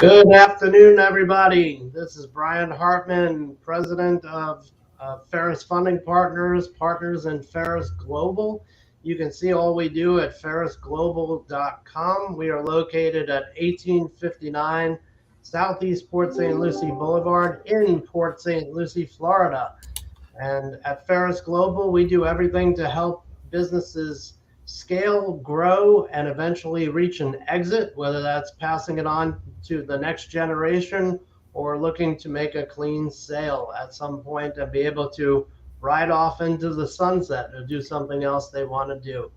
Good afternoon, everybody. This is Brian Hartman, president of Pharus Funding Partners, partners in Pharus Global. You can see all we do at pharusglobal.com. We are located at 1859 Southeast Port St. Lucie Boulevard in Port St. Lucie, Florida. And at Ferris Global, we do everything to help businesses scale, grow, and eventually reach an exit, whether that's passing it on to the next generation or looking to make a clean sale at some point and be able to ride off into the sunset or do something else they want to do.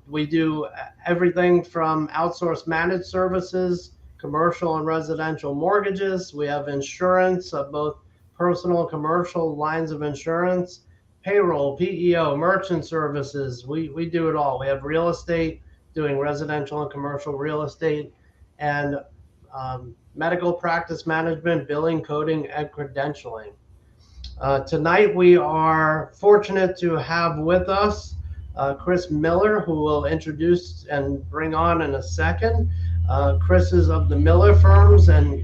We do everything from outsourced managed services, commercial and residential mortgages. We have insurance of both personal and commercial lines of insurance, payroll, PEO, merchant services. We do it all. We have real estate, doing residential and commercial real estate, and medical practice management, billing, coding, and credentialing. Tonight, we are fortunate to have with us Chris Miller, who will introduce and bring on in a second. Chris is of the Miller Firms, and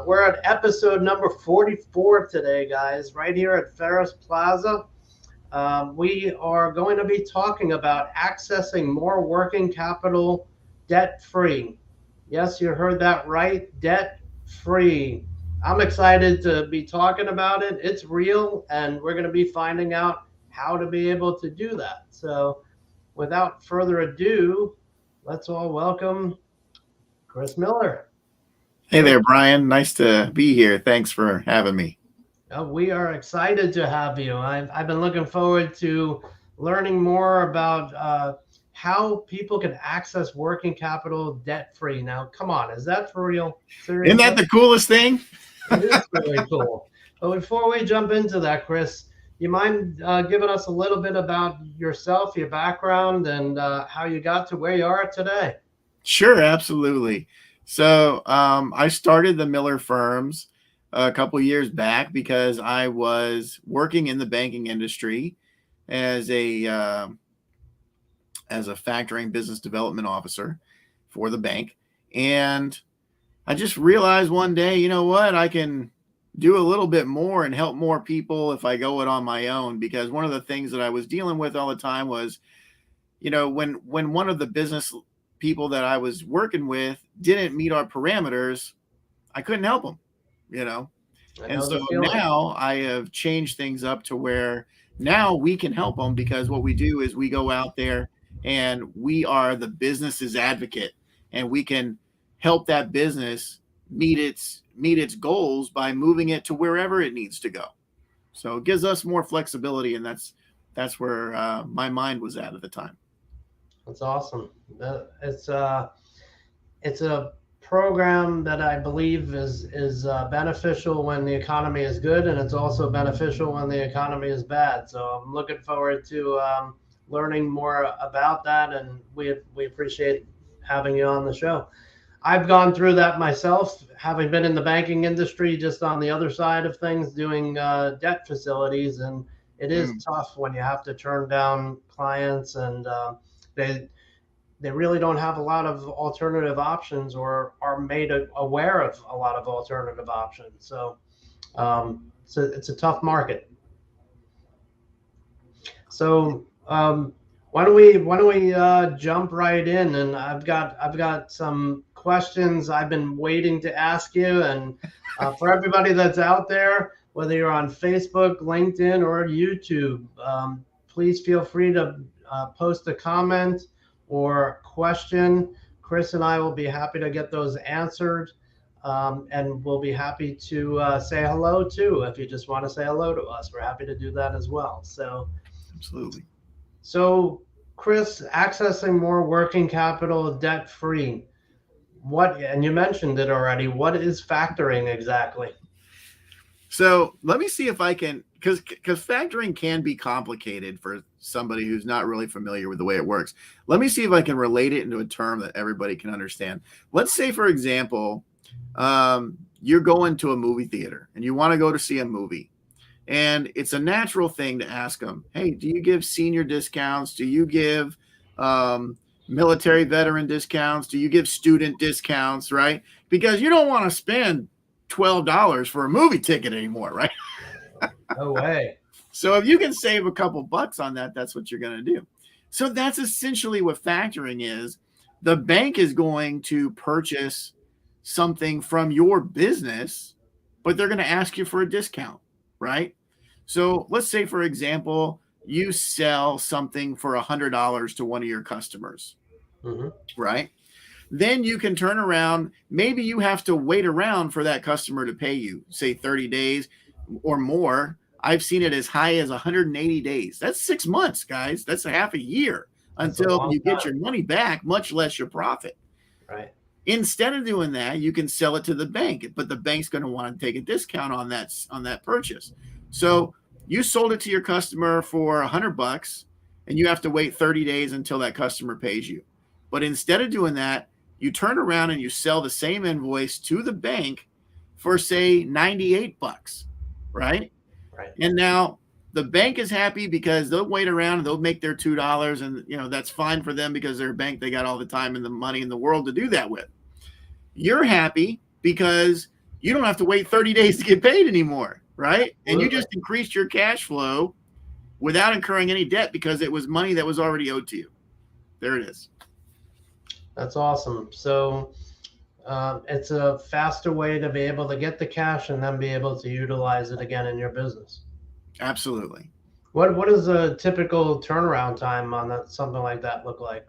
we're at episode number 44 today, guys, right here at Ferris Plaza. We are going to be talking about accessing more working capital debt-free. Yes, you heard that right, debt-free. I'm excited to be talking about it. It's real, and we're going to be finding out how to be able to do that. So without further ado, let's all welcome Chris Miller. Hey there, Brian. Nice to be here. Thanks for having me. We are excited to have you. I've been looking forward to learning more about how people can access working capital debt-free. Now, come on, is that for real? Seriously? Isn't that the coolest thing? It is really cool. But before we jump into that, Chris, you mind giving us a little bit about yourself, your background, and how you got to where you are today? Sure, absolutely. So I started the Miller Firms a couple years back because I was working in the banking industry as a factoring business development officer for the bank. And I just realized one day, you know what, I can do a little bit more and help more people if I go it on my own. Because one of the things that I was dealing with all the time was, when one of the business people that I was working with didn't meet our parameters, I couldn't help them, And so now I have changed things up to where now we can help them, because what we do is we go out there and we are the business's advocate, and we can help that business meet its goals by moving it to wherever it needs to go. So it gives us more flexibility, and that's where my mind was at the time. That's awesome. It's a program that I believe is beneficial when the economy is good, and it's also beneficial when the economy is bad. So I'm looking forward to learning more about that, and we appreciate having you on the show. I've gone through that myself, having been in the banking industry, just on the other side of things, doing debt facilities, and it is tough when you have to turn down clients, and they really don't have a lot of alternative options, or are made aware of a lot of alternative options. So it's a tough market. So why don't we jump right in? And I've got some questions I've been waiting to ask you. And for everybody that's out there, whether you're on Facebook, LinkedIn, or YouTube, please feel free to post a comment or question. Chris and I will be happy to get those answered, and we'll be happy to say hello too. If you just want to say hello to us, we're happy to do that as well. So, absolutely. So, Chris, accessing more working capital debt-free. And you mentioned it already, what is factoring exactly? So let me see if I can, because factoring can be complicated for somebody who's not really familiar with the way it works. Let me see if I can relate it into a term that everybody can understand. Let's say, for example, you're going to a movie theater and you want to go to see a movie. And it's a natural thing to ask them, hey, do you give senior discounts? Do you give military veteran discounts? Do you give student discounts, right? Because you don't want to spend $12 for a movie ticket anymore, right? No way. So if you can save a couple bucks on that, that's what you're going to do. So that's essentially what factoring is. The bank is going to purchase something from your business, but they're going to ask you for a discount, right? So let's say, for example, you sell something for $100 to one of your customers, right? Then you can turn around. Maybe you have to wait around for that customer to pay you, say 30 days or more. I've seen it as high as 180 days. That's 6 months, guys. That's a half a year until you get your money back, much less your profit. Right. Instead of doing that, you can sell it to the bank, but the bank's going to want to take a discount on that purchase. So you sold it to your customer for $100, and you have to wait 30 days until that customer pays you. But instead of doing that, you turn around and you sell the same invoice to the bank for, say, $98, right? Right. And now the bank is happy because they'll wait around and they'll make their $2, and that's fine for them because they're a bank. They got all the time and the money in the world to do that with. You're happy because you don't have to wait 30 days to get paid anymore, right? And you just increased your cash flow without incurring any debt because it was money that was already owed to you. There it is. That's awesome. So it's a faster way to be able to get the cash and then be able to utilize it again in your business. Absolutely. What does a typical turnaround time on something like that look like?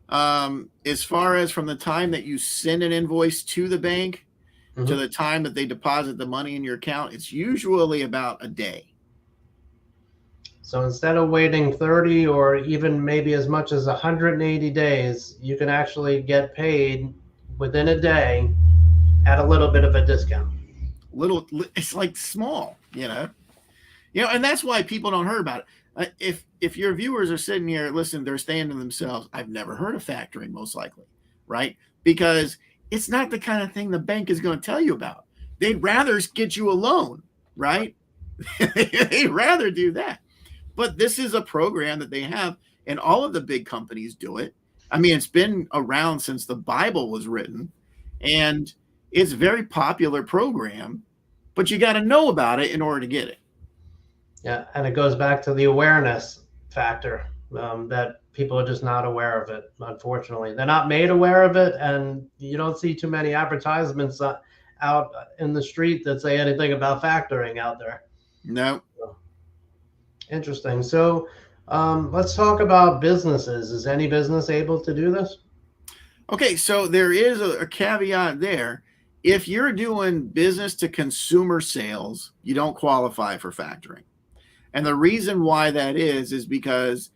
As far as from the time that you send an invoice to the bank to the time that they deposit the money in your account, it's usually about a day. So instead of waiting 30 or even maybe as much as 180 days, you can actually get paid within a day at a little bit of a discount. It's like small, and that's why people don't hear about it. If your viewers are sitting here, listen, they're saying to themselves, I've never heard of factoring, most likely, right? Because it's not the kind of thing the bank is going to tell you about. They'd rather get you a loan, right? They'd rather do that. But this is a program that they have, and all of the big companies do it. I mean, it's been around since the Bible was written, and it's a very popular program, but you got to know about it in order to get it. Yeah, and it goes back to the awareness factor, that people are just not aware of it, unfortunately. They're not made aware of it, and you don't see too many advertisements out in the street that say anything about factoring out there. No. Interesting. So let's talk about businesses. Is any business able to do this? Okay, so there is a caveat there. If you're doing business to consumer sales, you don't qualify for factoring. And the reason why that is because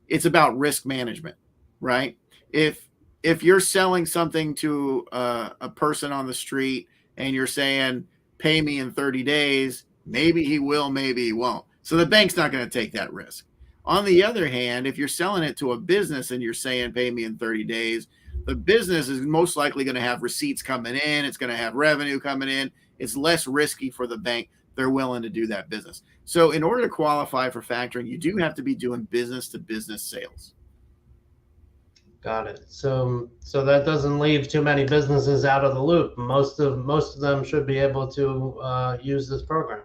it's about risk management, right? If you're selling something to a person on the street and you're saying, pay me in 30 days, maybe he will, maybe he won't. So the bank's not going to take that risk. On the other hand, if you're selling it to a business and you're saying, pay me in 30 days, the business is most likely going to have receipts coming in. It's going to have revenue coming in. It's less risky for the bank. They're willing to do that business. So in order to qualify for factoring, you do have to be doing business to business sales. Got it. So that doesn't leave too many businesses out of the loop. Most of them should be able to use this program.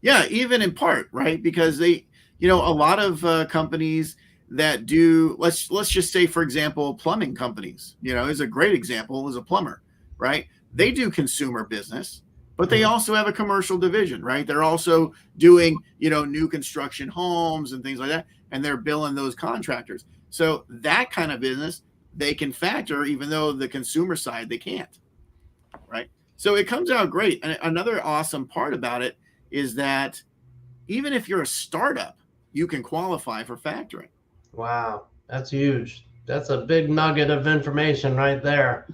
Yeah, even in part, right? Because they, a lot of companies that do, let's just say, for example, plumbing companies, is a great example, is a plumber, right? They do consumer business, but they also have a commercial division, right? They're also doing, new construction homes and things like that, and they're billing those contractors. So that kind of business, they can factor, even though the consumer side, they can't, right? So it comes out great. And another awesome part about it is that even if you're a startup, you can qualify for factoring. Wow, that's huge. That's a big nugget of information right there.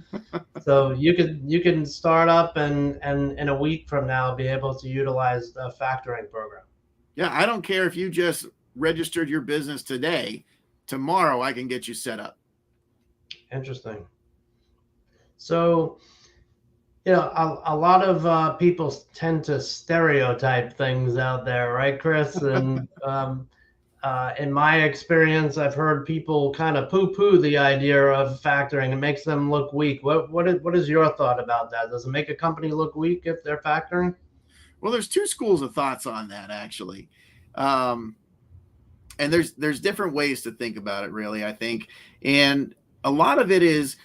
So you can start up and in a week from now be able to utilize the factoring program. Yeah, I don't care if you just registered your business today. Tomorrow I can get you set up. Interesting. So, a lot of people tend to stereotype things out there, right, Chris? And in my experience, I've heard people kind of poo-poo the idea of factoring. It makes them look weak. What is your thought about that? Does it make a company look weak if they're factoring? Well, there's two schools of thoughts on that, actually. And there's different ways to think about it, really, I think. And a lot of it is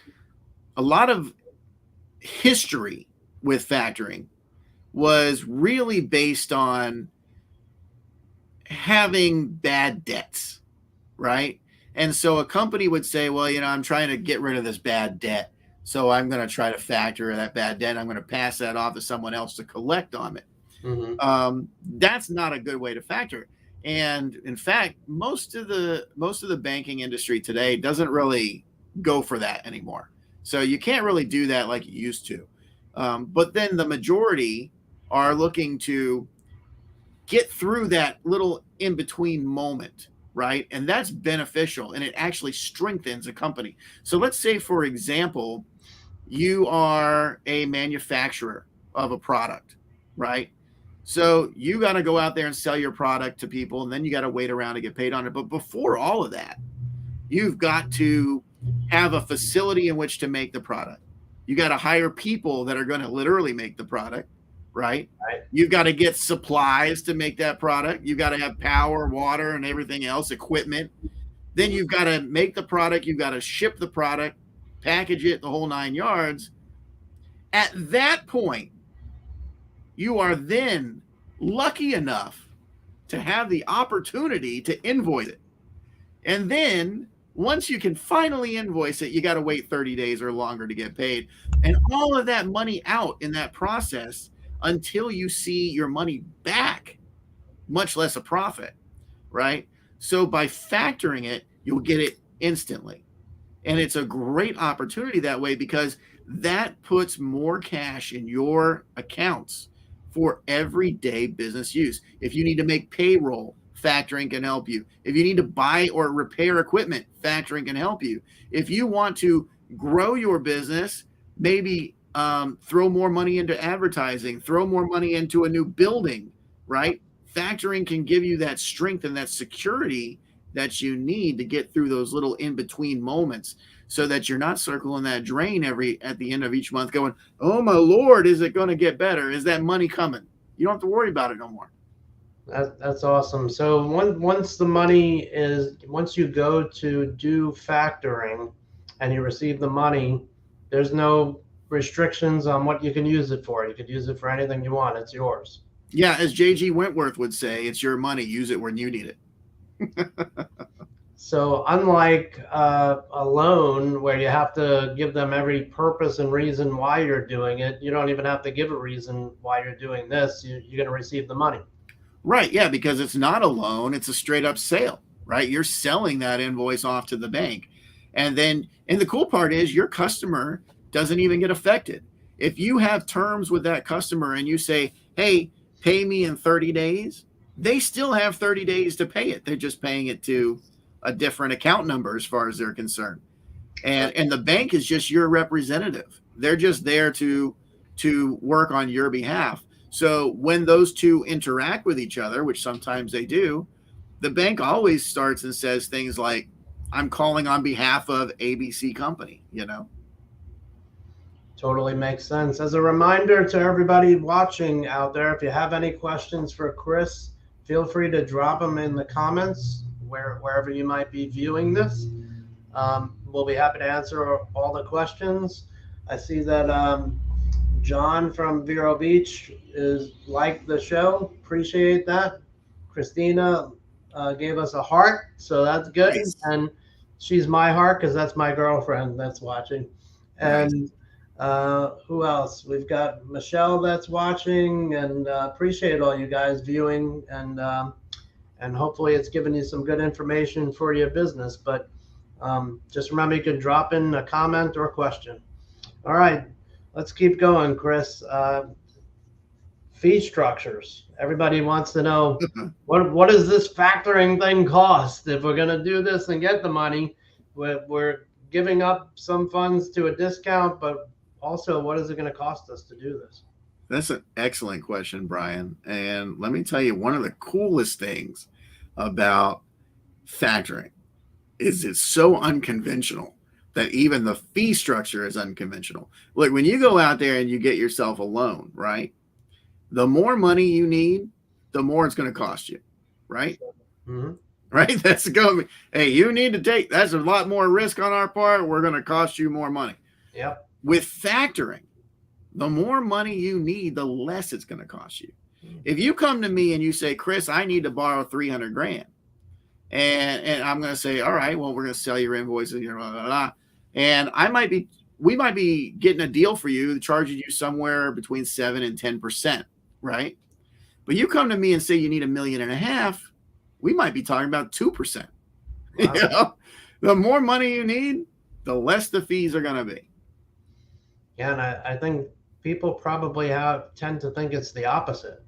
a lot of history with factoring was really based on having bad debts, right? And so a company would say, well, I'm trying to get rid of this bad debt. So I'm going to try to factor that bad debt. I'm going to pass that off to someone else to collect on it. That's not a good way to factor. And in fact, most of the banking industry today doesn't really go for that anymore. So you can't really do that like you used to. But then the majority are looking to get through that little in-between moment, right? And that's beneficial, and it actually strengthens a company. So let's say, for example, you are a manufacturer of a product, right? So you got to go out there and sell your product to people, and then you got to wait around to get paid on it. But before all of that, you've got to have a facility in which to make the product. You got to hire people that are going to literally make the product, right? You've got to get supplies to make that product. You've got to have power, water, and everything else, equipment. Then you've got to make the product. You've got to ship the product, package it, the whole 9 yards. At that point, you are then lucky enough to have the opportunity to invoice it. And then once you can finally invoice it, you got to wait 30 days or longer to get paid. And all of that money out in that process until you see your money back, much less a profit, right? So by factoring it, you'll get it instantly. And it's a great opportunity that way because that puts more cash in your accounts for everyday business use. If you need to make payroll, factoring can help you. If you need to buy or repair equipment, factoring can help you. If you want to grow your business, maybe throw more money into advertising, throw more money into a new building, right? Factoring can give you that strength and that security that you need to get through those little in-between moments so that you're not circling that drain at the end of each month going, oh my Lord, is it going to get better? Is that money coming? You don't have to worry about it no more. That's awesome. So once you go to do factoring and you receive the money, there's no restrictions on what you can use it for. You could use it for anything you want. It's yours. Yeah, as J.G. Wentworth would say, it's your money. Use it when you need it. So unlike a loan where you have to give them every purpose and reason why you're doing it, you don't even have to give a reason why you're doing this. You're going to receive the money. Right, yeah, because it's not a loan. It's a straight up sale, right? You're selling that invoice off to the bank. And the cool part is your customer doesn't even get affected. If you have terms with that customer and you say, hey, pay me in 30 days, they still have 30 days to pay it. They're just paying it to a different account number as far as they're concerned. And the bank is just your representative. They're just there to work on your behalf. So when those two interact with each other, which sometimes they do, the bank always starts and says things like, I'm calling on behalf of ABC company, Totally makes sense. As a reminder to everybody watching out there, if you have any questions for Chris, feel free to drop them in the comments wherever you might be viewing this. We'll be happy to answer all the questions. I see that John from Vero Beach is liked the show. Appreciate that. Christina gave us a heart, so that's good. Nice. And she's my heart because that's my girlfriend that's watching. And who else? We've got Michelle that's watching, and appreciate all you guys viewing, and hopefully it's given you some good information for your business. But just remember, you can drop in a comment or question. All right, let's keep going, Chris. Fee structures. Everybody wants to know what does this factoring thing cost? If we're going to do this and get the money, we're giving up some funds to a discount, but also what is it going to cost us to do this? That's an excellent question, Brian. And let me tell you, one of the coolest things about factoring is it's so unconventional that even the fee structure is unconventional. Look, when you go out there and you get yourself a loan, right? The more money you need, the more it's going to cost you, right? Mm-hmm. Right? That's going. Hey, you need to take. That's a lot more risk on our part. We're going to cost you more money. Yep. With factoring, the more money you need, the less it's going to cost you. If you come to me and you say, Chris, I need to borrow 300 grand, and I'm going to say, all right, well, we're going to sell your invoices, blah, blah, blah, and we might be getting a deal for you, charging you somewhere between 7 and 10%, right? But you come to me and say you need $1.5 million, we might be talking about 2%. Wow. You know? The more money you need, the less the fees are going to be. Yeah, and I think people probably tend to think it's the opposite.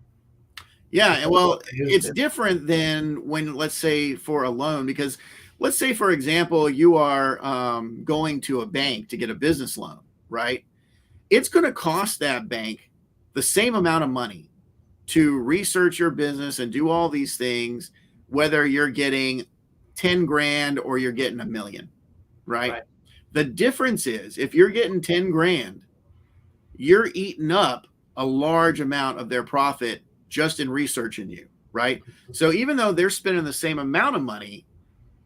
Yeah, well, it's different than when, let's say, for a loan, because let's say, for example, you are going to a bank to get a business loan, right? It's going to cost that bank the same amount of money to research your business and do all these things, whether you're getting 10 grand or you're getting $1 million, right? The difference is if you're getting 10 grand, you're eating up a large amount of their profit just in researching you, right? So even though they're spending the same amount of money,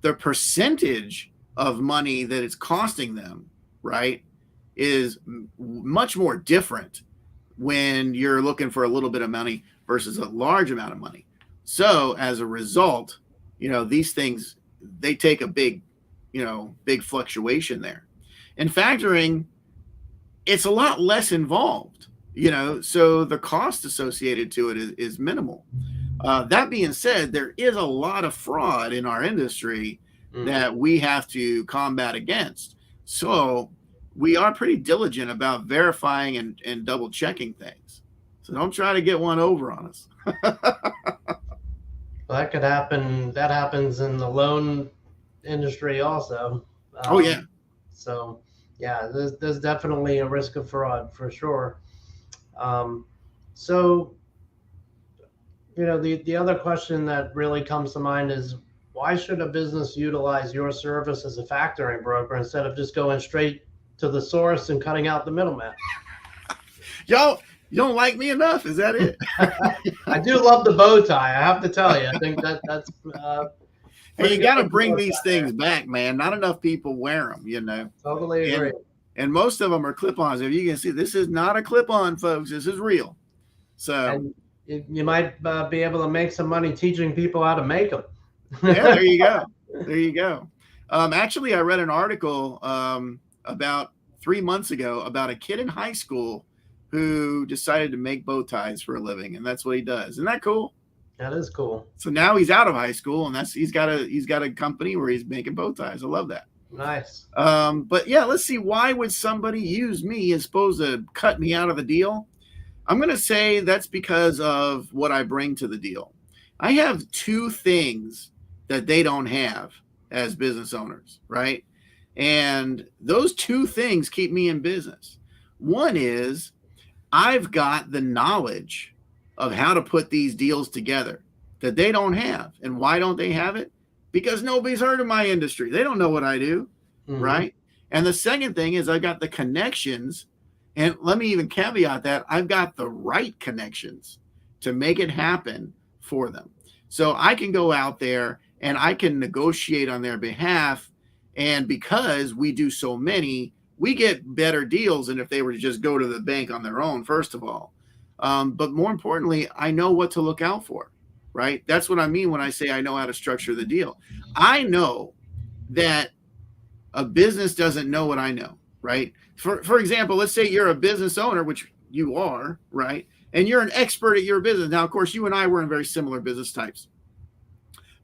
the percentage of money that it's costing them, right, is much more different when you're looking for a little bit of money versus a large amount of money. So as a result, these things, they take a big fluctuation there. In factoring, it's a lot less involved, so the cost associated to it is minimal. That being said, there is a lot of fraud in our industry that we have to combat against. So we are pretty diligent about verifying and double checking things. So don't try to get one over on us. Well, that could happen. That happens in the loan industry also. Oh, yeah. So, yeah, there's definitely a risk of fraud for sure. So, the other question that really comes to mind is, why should a business utilize your service as a factoring broker instead of just going straight to the source and cutting out the middleman? Y'all, you don't like me enough? Is that it? I do love the bow tie. I have to tell you. I think that's. Hey, you got to bring these things back, man. Not enough people wear them, Totally agree. And most of them are clip-ons. If you can see, this is not a clip-on, folks. This is real. So and you might be able to make some money teaching people how to make them. Yeah, there you go. There you go. Actually, I read an article about 3 months ago about a kid in high school who decided to make bow ties for a living, and that's what he does. Isn't that cool? That is cool. So now he's out of high school, and he's got a company where he's making bow ties. I love that. Nice. But yeah, let's see. Why would somebody use me as opposed to cut me out of the deal? I'm going to say that's because of what I bring to the deal. I have 2 things that they don't have as business owners, right? And those 2 things keep me in business. One is I've got the knowledge of how to put these deals together that they don't have. And why don't they have it? Because nobody's heard of my industry. They don't know what I do, right? And the second thing is I got the connections. And let me even caveat that I've got the right connections to make it happen for them. So I can go out there and I can negotiate on their behalf. And because we do so many, we get better deals than if they were to just go to the bank on their own, first of all. But more importantly, I know what to look out for, right? That's what I mean when I say I know how to structure the deal. I know that a business doesn't know what I know, right? For example, let's say you're a business owner, which you are, right? And you're an expert at your business. Now, of course, you and I were in very similar business types.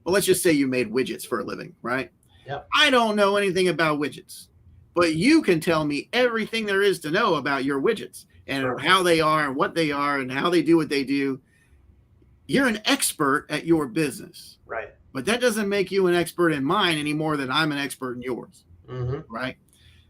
But let's just say you made widgets for a living, right? Yep. I don't know anything about widgets, but you can tell me everything there is to know about your widgets and how they are and what they are and how they do what they do. You're an expert at your business. Right. But that doesn't make you an expert in mine any more than I'm an expert in yours. Right.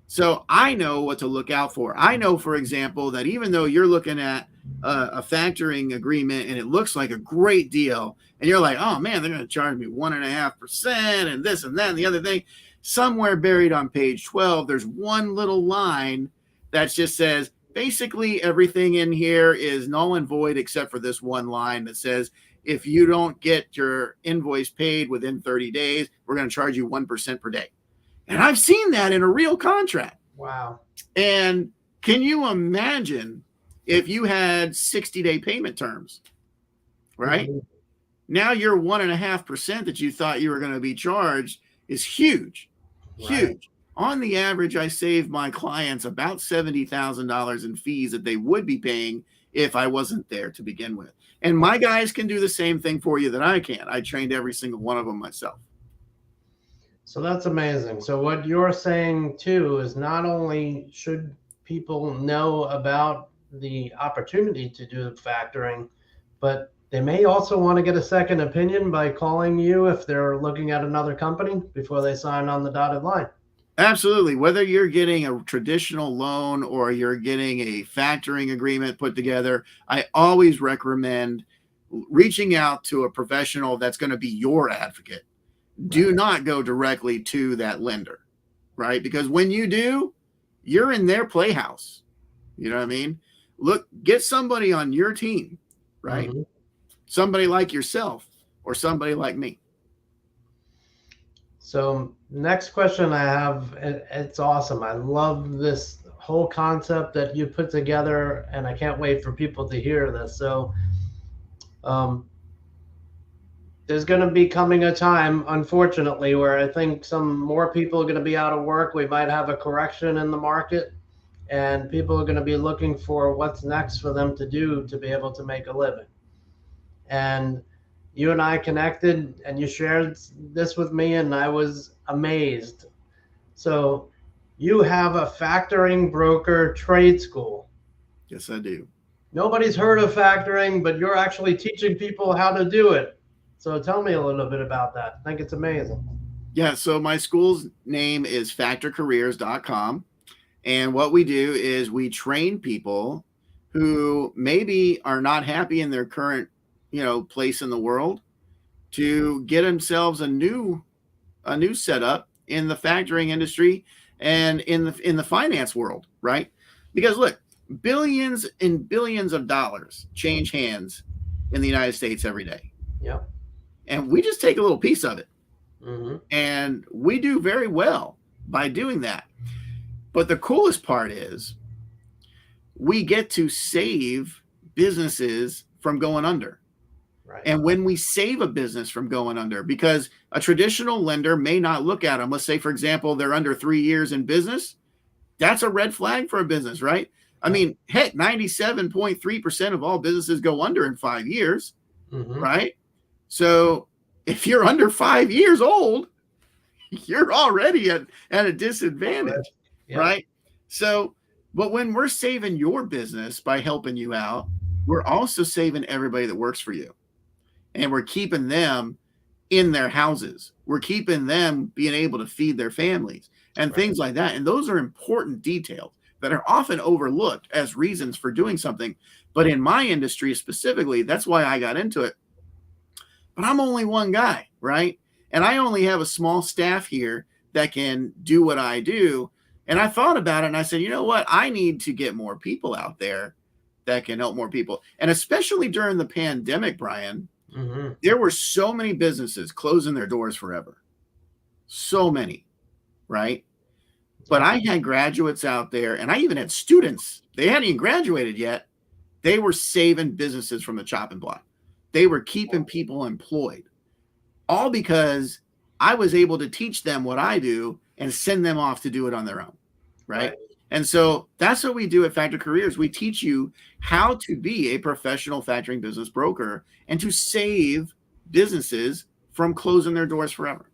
So I know what to look out for. I know, for example, that even though you're looking at a factoring agreement and it looks like a great deal and you're like, oh man, they're going to charge me 1.5% and this and that and the other thing. Somewhere buried on page 12, there's one little line that just says, basically everything in here is null and void except for this one line that says, if you don't get your invoice paid within 30 days, we're going to charge you 1% per day. And I've seen that in a real contract. Wow. And can you imagine if you had 60-day payment terms, right? Mm-hmm. Now your 1.5% that you thought you were going to be charged is huge, huge. Right. On the average, I save my clients about $70,000 in fees that they would be paying if I wasn't there to begin with. And my guys can do the same thing for you that I can. I trained every single one of them myself. So that's amazing. So what you're saying too is not only should people know about the opportunity to do factoring, but they may also want to get a second opinion by calling you if they're looking at another company before they sign on the dotted line. Absolutely. Whether you're getting a traditional loan or you're getting a factoring agreement put together, I always recommend reaching out to a professional that's going to be your advocate. Do not go directly to that lender, right? Because when you do, you're in their playhouse. You know what I mean? Look, get somebody on your team, right? Mm-hmm. Somebody like yourself or somebody like me. So next question I have, it's awesome. I love this whole concept that you put together, and I can't wait for people to hear this. So there's going to be coming a time, unfortunately, where I think some more people are going to be out of work. We might have a correction in the market, and people are going to be looking for what's next for them to do to be able to make a living. And you and I connected, and you shared this with me, and I was amazed. So you have a factoring broker trade school. Yes, I do. Nobody's heard of factoring, but you're actually teaching people how to do it. So tell me a little bit about that. I think it's amazing. Yeah, so my school's name is factorcareers.com. And what we do is we train people who maybe are not happy in their current place in the world to get themselves a new setup in the factoring industry and in the finance world, right? Because look, billions and billions of dollars change hands in the United States every day. Yep. And we just take a little piece of it. Mm-hmm. And we do very well by doing that. But the coolest part is we get to save businesses from going under. Right. And when we save a business from going under, because a traditional lender may not look at them. Let's say, for example, they're under 3 years in business. That's a red flag for a business, right? I mean, heck, 97.3% of all businesses go under in 5 years, mm-hmm. right? So if you're under 5 years old, you're already at a disadvantage, yeah. right? So, but when we're saving your business by helping you out, we're also saving everybody that works for you. And we're keeping them in their houses. We're keeping them being able to feed their families and things like that. And those are important details that are often overlooked as reasons for doing something. But in my industry specifically, that's why I got into it. But I'm only one guy, right? And I only have a small staff here that can do what I do. And I thought about it and I said, you know what? I need to get more people out there that can help more people. And especially during the pandemic, Brian, mm-hmm. there were so many businesses closing their doors forever. So many, right? But I had graduates out there, and I even had students. They hadn't even graduated yet. They were saving businesses from the chopping block. They were keeping people employed, all because I was able to teach them what I do and send them off to do it on their own, right? And so that's what we do at Factor Careers. We teach you how to be a professional factoring business broker and to save businesses from closing their doors forever.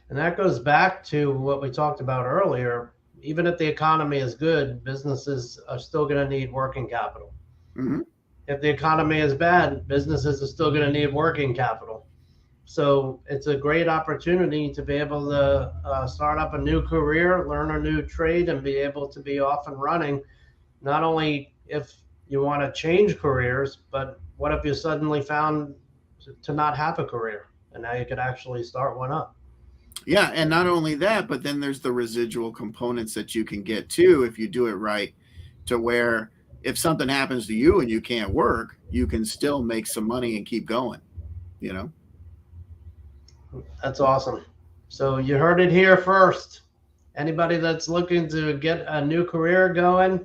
And that goes back to what we talked about earlier. Even if the economy is good, businesses are still going to need working capital. Mm-hmm. If the economy is bad, businesses are still going to need working capital. So it's a great opportunity to be able to start up a new career, learn a new trade, and be able to be off and running. Not only if you want to change careers, but what if you suddenly found to not have a career, and now you could actually start one up. Yeah, and not only that, but then there's the residual components that you can get too if you do it right, to where if something happens to you and you can't work, you can still make some money and keep going, you know? That's awesome. So you heard it here first. Anybody that's looking to get a new career going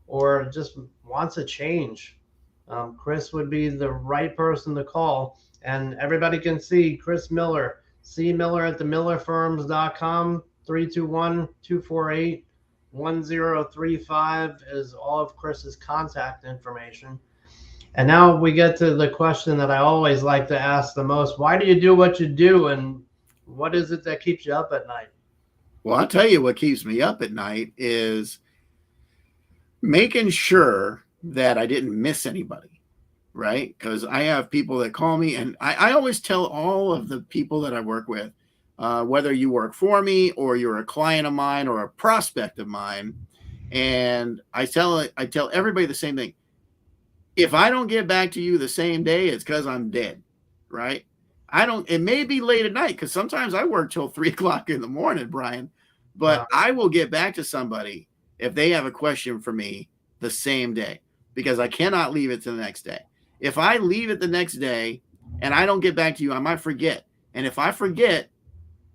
or just wants a change, Chris would be the right person to call. And everybody can see Chris Miller, C. Miller at themillerfirms.com, 321-248-1035 is all of Chris's contact information. And now we get to the question that I always like to ask the most. Why do you do what you do, and what is it that keeps you up at night? Well, I'll tell you what keeps me up at night is making sure that I didn't miss anybody, right? Because I have people that call me, and I always tell all of the people that I work with, whether you work for me or you're a client of mine or a prospect of mine, and I tell everybody the same thing. If I don't get back to you the same day, it's because I'm dead, right? It may be late at night because sometimes I work till 3 o'clock in the morning, Brian, but I will get back to somebody if they have a question for me the same day, because I cannot leave it to the next day. If I leave it the next day and I don't get back to you, I might forget. And if I forget,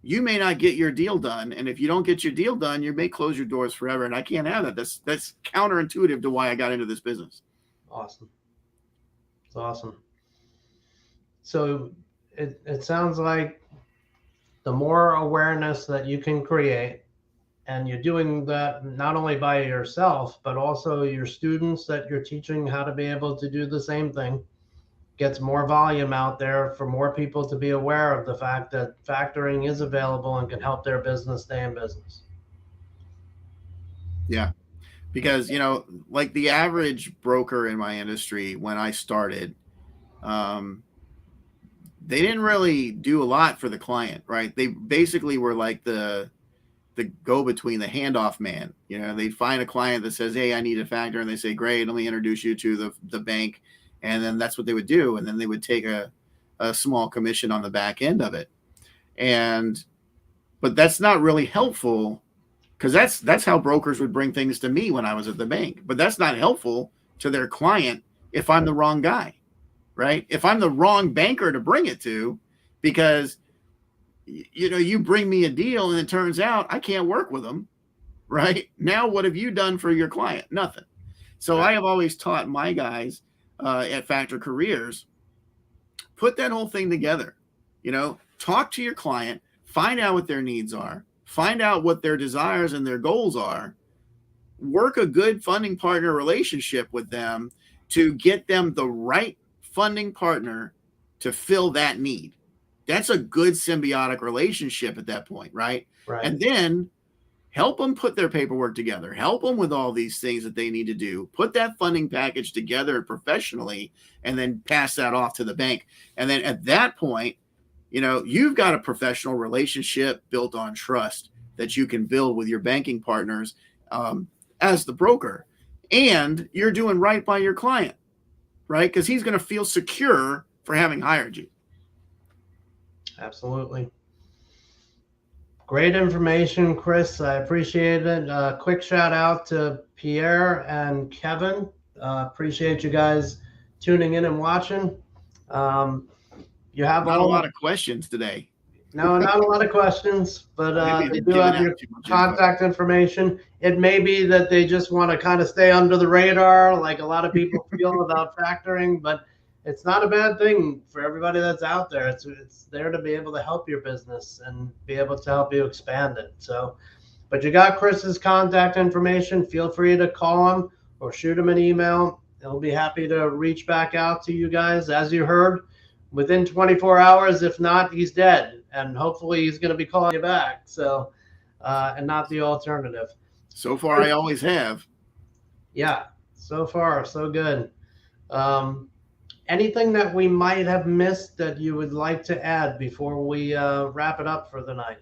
you may not get your deal done. And if you don't get your deal done, you may close your doors forever. And I can't have that. That's counterintuitive to why I got into this business. Awesome. It's awesome. So it sounds like the more awareness that you can create, and you're doing that not only by yourself, but also your students that you're teaching how to be able to do the same thing, gets more volume out there for more people to be aware of the fact that factoring is available and can help their business stay in business. Yeah. Because, like the average broker in my industry, when I started, they didn't really do a lot for the client, right? They basically were like the go-between, the handoff man. They'd find a client that says, hey, I need a factor. And they say, great, let me introduce you to the bank. And then that's what they would do. And then they would take a small commission on the back end of it. But that's not really helpful, because that's how brokers would bring things to me when I was at the bank. But that's not helpful to their client if I'm the wrong guy, right? If I'm the wrong banker to bring it to, because you bring me a deal and it turns out I can't work with them, right? Now, what have you done for your client? Nothing. So I have always taught my guys at Factor Careers, put that whole thing together. Talk to your client, find out what their needs are, find out what their desires and their goals are, work a good funding partner relationship with them to get them the right funding partner to fill that need. That's a good symbiotic relationship at that point, right? And then help them put their paperwork together, help them with all these things that they need to do, put that funding package together professionally, and then pass that off to the bank. And then at that point, you've got a professional relationship built on trust that you can build with your banking partners as the broker. And you're doing right by your client, right? Because he's going to feel secure for having hired you. Absolutely. Great information, Chris. I appreciate it. Quick shout out to Pierre and Kevin. Appreciate you guys tuning in and watching. You have not a lot of questions today. No, not a lot of questions, but they do have your contact information. It may be that they just want to kind of stay under the radar, like a lot of people feel about factoring, but it's not a bad thing for everybody that's out there. It's there to be able to help your business and be able to help you expand it. So, but you got Chris's contact information. Feel free to call him or shoot him an email. He'll be happy to reach back out to you guys. As you heard, within 24 hours, if not, he's dead. And hopefully he's going to be calling you back. So, and not the alternative. So far, I always have. Yeah, so far, so good. Anything that we might have missed that you would like to add before we wrap it up for the night?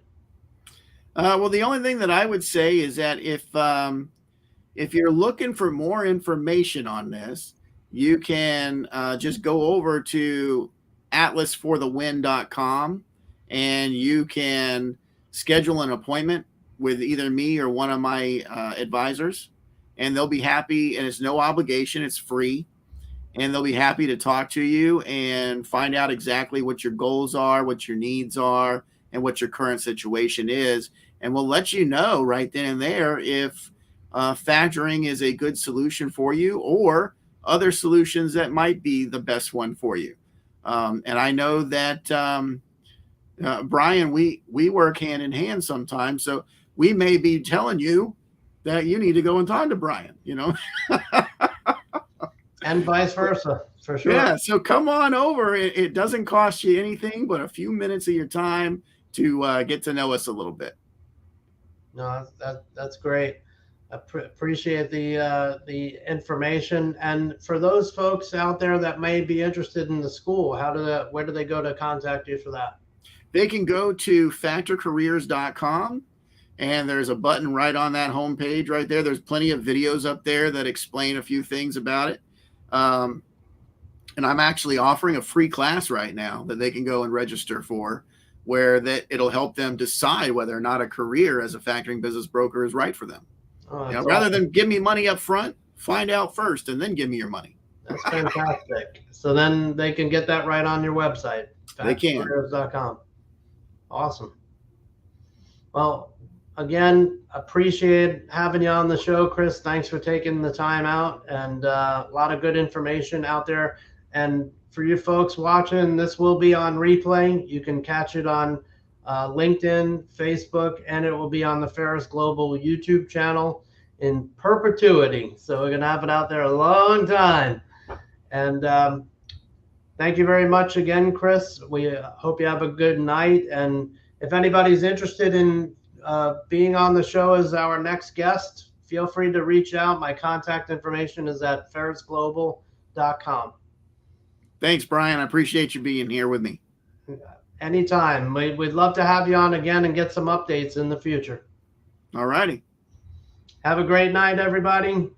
Well, the only thing that I would say is that if you're looking for more information on this, you can just go over to atlasforthewin.com, and you can schedule an appointment with either me or one of my advisors, and they'll be happy. And it's no obligation, it's free, and they'll be happy to talk to you and find out exactly what your goals are, what your needs are, and what your current situation is. And we'll let you know right then and there if factoring is a good solution for you, or other solutions that might be the best one for you. And I know that, Brian, we work hand in hand sometimes. So we may be telling you that you need to go and talk to Brian, And vice versa, for sure. Yeah. So come on over. It doesn't cost you anything but a few minutes of your time to get to know us a little bit. No, that's great. I appreciate the information. And for those folks out there that may be interested in the school, where do they go to contact you for that? They can go to factorcareers.com, and there's a button right on that homepage right there. There's plenty of videos up there that explain a few things about it. And I'm actually offering a free class right now that they can go and register for, where it'll help them decide whether or not a career as a factoring business broker is right for them. Rather than give me money up front, find out first and then give me your money. That's fantastic. So then they can get that right on your website. They can. factorcareers.com. Awesome. Well, again, appreciate having you on the show, Chris. Thanks for taking the time out, and a lot of good information out there. And for you folks watching, this will be on replay. You can catch it on LinkedIn, Facebook, and it will be on the Pharus Global YouTube channel in perpetuity. So we're going to have it out there a long time. And thank you very much again, Chris. We hope you have a good night. And if anybody's interested in being on the show as our next guest, feel free to reach out. My contact information is at pharusglobal.com. Thanks, Brian. I appreciate you being here with me. Anytime. We'd love to have you on again and get some updates in the future. All righty. Have a great night, everybody.